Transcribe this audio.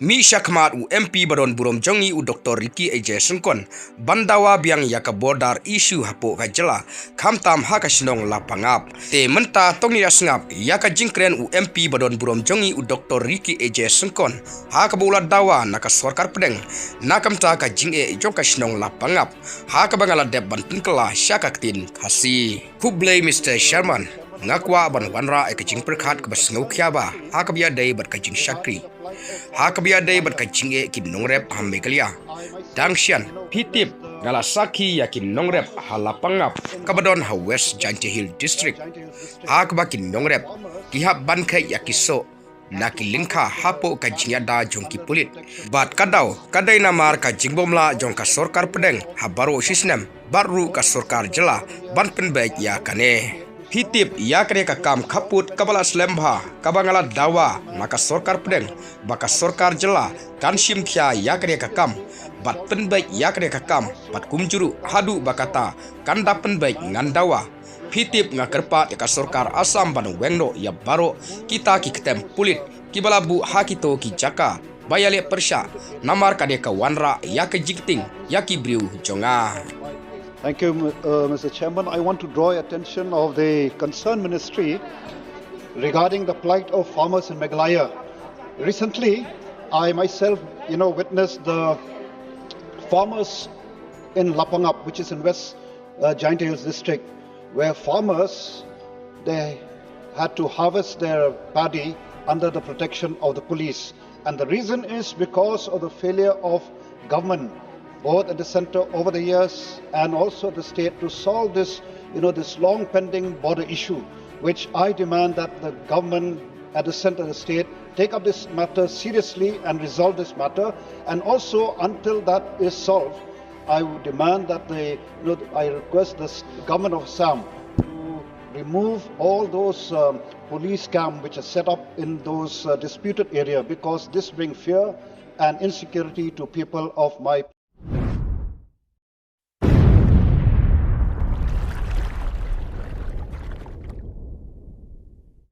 Mi syakmat u MP Badon Burom Jongi u Dr. Ricky Eje Sengkon bandawa biang yaka bordar isu hapo kajela kamtam haka sinong lapangap te menta tongi asngap yaka jingkren u MP Badon Burom Jongi u Dr. Ricky Eje Sengkon haka bola dawa naka sorkar pedeng nakamta ka jinge jongka sinong lapangap haka bangala deb ban pynkylla syaka tin khasi hublei Mr. Sherman ngakwa ban wanra e kajing perkhat ka basngau khiaba haka biya dei bat kajing syakri haka biya dei bat kajing e kin nongrep hammegalia dangsian pitip ngala saki yakin nongrep halapangap kabadon ha West Jante Hill District haka bakin nongrep kihap ban kai yakiso naki lingka hapo kajing ada jongki pulit bat kadau kadai namar kajing bomla jongka sorkar pedeng habaro sisnem baru ka sorkar jela ban penbaik ya kane hitip yakre ka kam khaput kabala slembha kabangala dawa maka sorkar pedeng baka sorkar jela kansim thia yakre ka kam bat penbaik yakre ka kam bat kumjuru hadu bakata kanda penbaik ngandawa hitip ngakerpat ka sorkar asam banu wengno ya baro kita ki ketem pulit kibalabu hakito ki jaka bayale persya namar kade ka wanra yak jikting yaki briu jonga. Thank you, Mr. Chairman. I want to draw attention of the concerned ministry regarding the plight of farmers in Meghalaya. Recently, I myself, witnessed the farmers in Lapangap, which is in West Giant Hills district, where farmers they had to harvest their paddy under the protection of the police, and the reason is because of the failure of government, both at the center over the years and also the state, to solve this, this long pending border issue, which I demand that the government at the center of the state take up this matter seriously and resolve this matter. And also, until that is solved, I would demand that I request the government of Assam to remove all those police camps which are set up in those disputed area, because this brings fear and insecurity to people of my